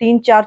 3-4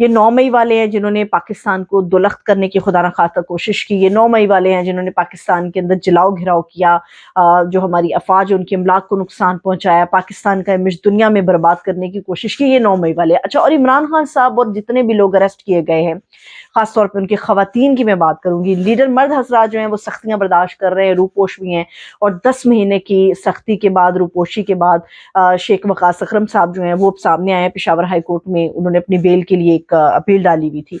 یہ 9 مئی والے ہیں جنہوں نے پاکستان کو دولخت کرنے کی خدا نخواستہ کوشش کی، یہ 9 مئی والے ہیں جنہوں نے پاکستان کے اندر جلاؤ گھراؤ کیا، جو ہماری افواج ان کے املاک کو نقصان پہنچایا، پاکستان کا امیج دنیا میں برباد کرنے کی کوشش کی، یہ 9 مئی والے۔ اچھا، اور عمران خان صاحب اور جتنے بھی لوگ اریسٹ کیے گئے ہیں، خاص طور پہ ان کی خواتین کی میں بات کروں گی، لیڈر مرد حضرات جو ہیں وہ سختیاں برداشت کر رہے ہیں، روپوش بھی ہیں، اور 10 مہینے کی سختی کے بعد، روپوشی کے بعد شیخ وقاص اکرم صاحب جو ہیں وہ سامنے آئے ہیں پشاور ہائی کورٹ میں، انہوں نے اپنی بیل کے لیے ایک اپیل ڈالی ہوئی تھی۔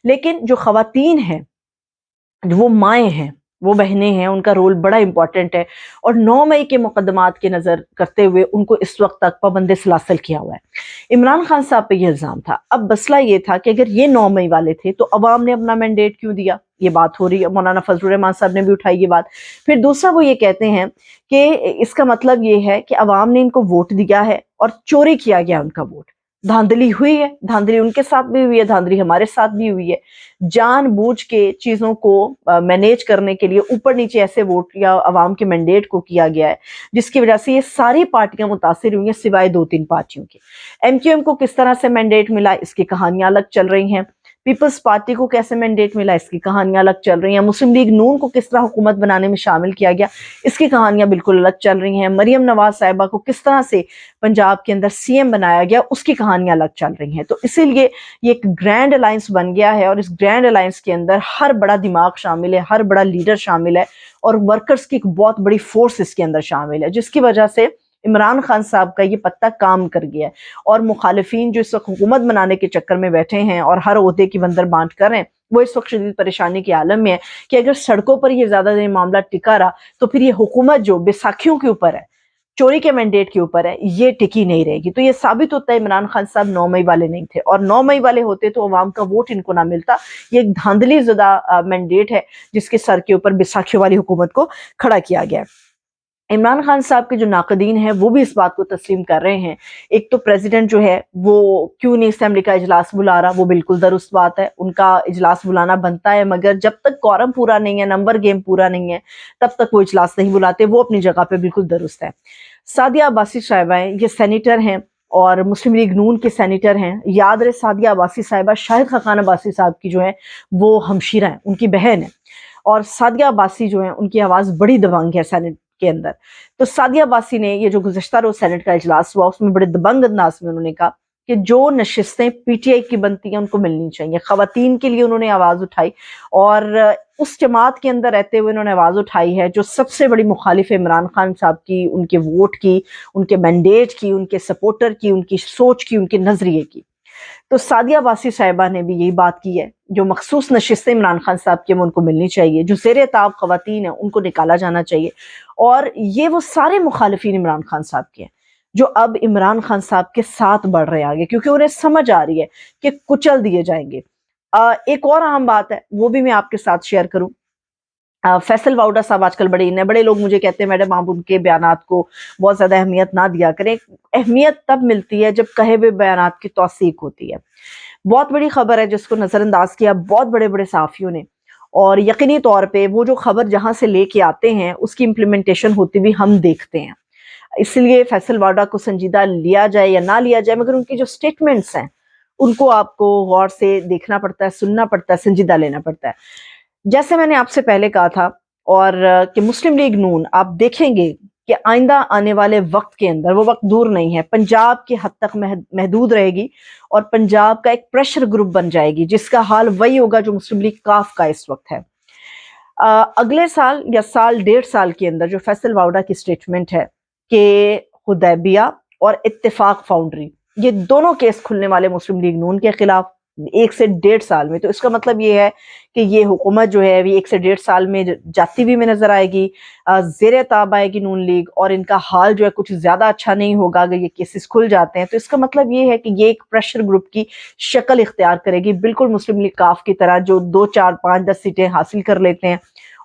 لیکن جو خواتین ہیں، وہ مائیں ہیں، وہ بہنیں ہیں، ان کا رول بڑا امپورٹنٹ ہے، اور 9 مئی کے مقدمات کے نظر کرتے ہوئے ان کو اس وقت تک پابند سلاسل کیا ہوا ہے۔ عمران خان صاحب پہ یہ الزام تھا۔ اب مسئلہ یہ تھا کہ اگر یہ 9 مئی والے تھے تو عوام نے اپنا مینڈیٹ کیوں دیا؟ یہ بات ہو رہی ہے، مولانا فضل الرحمان صاحب نے بھی اٹھائی یہ بات۔ پھر دوسرا وہ یہ کہتے ہیں کہ اس کا مطلب یہ ہے کہ عوام نے ان کو ووٹ دیا ہے اور چوری کیا گیا ان کا ووٹ، دھاندلی ہوئی ہے، دھاندلی ان کے ساتھ بھی ہوئی ہے، دھاندلی ہمارے ساتھ بھی ہوئی ہے، جان بوجھ کے چیزوں کو مینیج کرنے کے لیے اوپر نیچے ایسے ووٹ یا عوام کے مینڈیٹ کو کیا گیا ہے جس کی وجہ سے یہ ساری پارٹیاں متاثر ہوئی ہیں سوائے 2-3 پارٹیوں کے۔ ایم کیو ایم کو کس طرح سے مینڈیٹ ملا، اس کی کہانیاں الگ چل رہی ہیں، پیپلز پارٹی کو کیسے مینڈیٹ ملا، اس کی کہانیاں الگ چل رہی ہیں، مسلم لیگ نون کو کس طرح حکومت بنانے میں شامل کیا گیا، اس کی کہانیاں بالکل الگ چل رہی ہیں، مریم نواز صاحبہ کو کس طرح سے پنجاب کے اندر سی ایم بنایا گیا، اس کی کہانیاں الگ چل رہی ہیں۔ تو اسی لیے یہ ایک گرینڈ الائنس بن گیا ہے، اور اس گرینڈ الائنس کے اندر ہر بڑا دماغ شامل ہے، ہر بڑا لیڈر شامل ہے، اور ورکرز کی ایک بہت بڑی فورس اس کے اندر شامل ہے، جس کی وجہ سے عمران خان صاحب کا یہ پتہ کام کر گیا ہے، اور مخالفین جو اس وقت حکومت بنانے کے چکر میں بیٹھے ہیں اور ہر عہدے کی بندر بانٹ کر رہے ہیں، وہ اس وقت شدید پریشانی کے عالم میں ہے کہ اگر سڑکوں پر یہ زیادہ دیر معاملہ ٹکا رہا تو پھر یہ حکومت جو بیساکھیوں کے اوپر ہے، چوری کے مینڈیٹ کے اوپر ہے، یہ ٹکی نہیں رہے گی۔ تو یہ ثابت ہوتا ہے عمران خان صاحب 9 مئی والے نہیں تھے، اور 9 مئی والے ہوتے تو عوام کا ووٹ ان کو نہ ملتا۔ یہ ایک دھاندلی زدہ مینڈیٹ ہے جس کے سر کے اوپر بیساکھیوں والی حکومت کو کھڑا کیا گیا ہے۔ عمران خان صاحب کے جو ناقدین ہیں وہ بھی اس بات کو تسلیم کر رہے ہیں، ایک تو پریزیڈنٹ جو ہے وہ کیوں نہیں اسمبلی کا اجلاس بلا رہا، وہ بالکل درست بات ہے، ان کا اجلاس بلانا بنتا ہے، مگر جب تک کورم پورا نہیں ہے، نمبر گیم پورا نہیں ہے، تب تک وہ اجلاس نہیں بلاتے، وہ اپنی جگہ پہ بالکل درست ہے۔ سعدیہ عباسی صاحبہ ہیں، یہ سینیٹر ہیں اور مسلم لیگ نون کے سینیٹر ہیں۔ یاد رہے سعدیہ عباسی صاحبہ شاہد خاقان عباسی صاحب کی جو ہے وہ ہمشیرہ ہیں، ان کی بہن ہے، اور سعدیہ عباسی جو ہیں ان کی آواز بڑی دبنگ ہے سینٹ کے اندر۔ تو سعدیہ عباسی نے یہ جو گزشتہ روز سینٹ کا اجلاس ہوا اس میں بڑے دبنگ انداز میں انہوں نے کہا کہ جو نشستیں پی ٹی آئی کی بنتی ہیں ان کو ملنی چاہیے، خواتین کے لیے انہوں نے آواز اٹھائی، اور اس جماعت کے اندر رہتے ہوئے انہوں نے آواز اٹھائی ہے جو سب سے بڑی مخالف ہے عمران خان صاحب کی، ان کے ووٹ کی، ان کے مینڈیٹ کی، ان کے سپورٹر کی، ان کی سوچ کی، ان کے نظریے کی۔ تو سعدیہ عباسی صاحبہ نے بھی یہی بات کی ہے، جو مخصوص نشستیں عمران خان صاحب کی ان کو ملنی چاہیے، جو زیر تاب خواتین ہیں ان کو نکالا جانا چاہیے، اور یہ وہ سارے مخالفین عمران خان صاحب کے ہیں جو اب عمران خان صاحب کے ساتھ بڑھ رہے ہیں آگے، کیونکہ انہیں سمجھ آ رہی ہے کہ کچل دیے جائیں گے۔ ایک اور اہم بات ہے وہ بھی میں آپ کے ساتھ شیئر کروں۔ فیصل واؤڈا صاحب آج کل بڑے لوگ مجھے کہتے ہیں میڈم آپ ان کے بیانات کو بہت زیادہ اہمیت نہ دیا کریں۔ اہمیت تب ملتی ہے جب کہے ہوئے بیانات کی توثیق ہوتی ہے۔ بہت بڑی خبر ہے جس کو نظر انداز کیا بہت بڑے بڑے صحافیوں نے، اور یقینی طور پہ وہ جو خبر جہاں سے لے کے آتے ہیں اس کی امپلیمنٹیشن ہوتی بھی ہم دیکھتے ہیں، اس لیے فیصل واڈا کو سنجیدہ لیا جائے یا نہ لیا جائے، مگر ان کی جو سٹیٹمنٹس ہیں ان کو آپ کو غور سے دیکھنا پڑتا ہے، سننا پڑتا ہے، سنجیدہ لینا پڑتا ہے۔ جیسے میں نے آپ سے پہلے کہا تھا، اور کہ مسلم لیگ نون آپ دیکھیں گے کہ آئندہ آنے والے وقت کے اندر، وہ وقت دور نہیں ہے، پنجاب کی حد تک محدود رہے گی، اور پنجاب کا ایک پریشر گروپ بن جائے گی جس کا حال وہی ہوگا جو مسلم لیگ کاف کا اس وقت ہے۔ اگلے سال یا سال 1.5 سال کے اندر جو فیصل واؤڈا کی سٹیٹمنٹ ہے کہ حدیبیہ اور اتفاق فاؤنڈری یہ دونوں کیس کھلنے والے مسلم لیگ نون کے خلاف 1 سے 1.5 سال میں، تو اس کا مطلب یہ ہے کہ یہ حکومت جو ہے ابھی 1 سے 1.5 سال میں جاتی بھی میں نظر آئے گی، زیر تاب آئے گی نون لیگ، اور ان کا حال جو ہے کچھ زیادہ اچھا نہیں ہوگا اگر یہ کیسز کھل جاتے ہیں۔ تو اس کا مطلب یہ ہے کہ یہ ایک پریشر گروپ کی شکل اختیار کرے گی، بالکل مسلم لیگ کاف کی طرح، جو 2 4 5 10 سیٹیں حاصل کر لیتے ہیں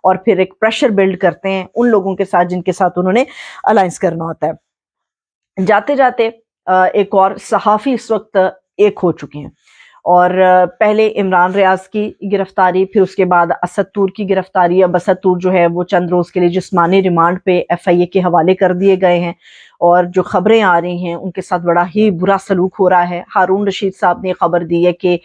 اور پھر ایک پریشر بلڈ کرتے ہیں ان لوگوں کے ساتھ جن کے ساتھ انہوں نے الائنس کرنا ہوتا ہے۔ جاتے جاتے ایک اور صحافی اس وقت ایک ہو چکے ہیں، اور پہلے عمران ریاض کی گرفتاری، پھر اس کے بعد اسد طور کی گرفتاری. اب اسد طور جو ہے وہ چند روز کے لیے جسمانی ریمانڈ پہ FIA کے حوالے کر دیے گئے ہیں، اور جو خبریں آ رہی ہیں ان کے ساتھ بڑا ہی برا سلوک ہو رہا ہے. ہارون رشید صاحب نے خبر دی ہے کہ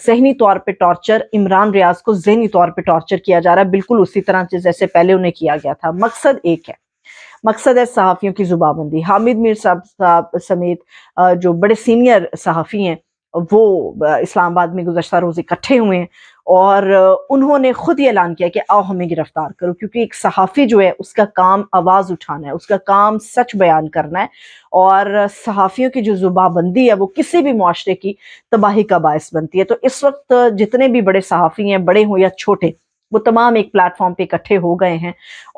ذہنی طور پہ ٹارچر، عمران ریاض کو ذہنی طور پہ ٹارچر کیا جا رہا ہے، بالکل اسی طرح جیسے پہلے انہیں کیا گیا تھا. مقصد ایک ہے، مقصد ہے صحافیوں کی زبان بندی. حامد میر صاحب سمیت جو بڑے سینئر صحافی ہیں وہ اسلام آباد میں گزشتہ روز اکٹھے ہوئے ہیں، اور انہوں نے خود یہ اعلان کیا کہ آؤ ہمیں گرفتار کرو، کیونکہ ایک صحافی جو ہے اس کا کام آواز اٹھانا ہے، اس کا کام سچ بیان کرنا ہے، اور صحافیوں کی جو زبان بندی ہے وہ کسی بھی معاشرے کی تباہی کا باعث بنتی ہے. تو اس وقت جتنے بھی بڑے صحافی ہیں، بڑے ہوں یا چھوٹے، وہ تمام ایک پلیٹ فارم پہ اکٹھے ہو گئے ہیں،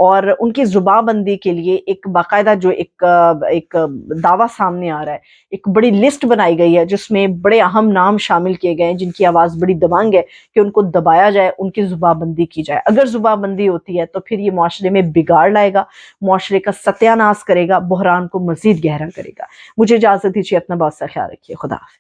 اور ان کی زبان بندی کے لیے ایک باقاعدہ جو ایک دعویٰ سامنے آ رہا ہے، ایک بڑی لسٹ بنائی گئی ہے جس میں بڑے اہم نام شامل کیے گئے ہیں جن کی آواز بڑی دبنگ ہے کہ ان کو دبایا جائے، ان کی زبان بندی کی جائے. اگر زبان بندی ہوتی ہے تو پھر یہ معاشرے میں بگاڑ لائے گا، معاشرے کا ستیہ ناش کرے گا، بحران کو مزید گہرا کرے گا. مجھے اجازت دیجیے، اپنا بہت سا خیال رکھیے. خدا حافظ.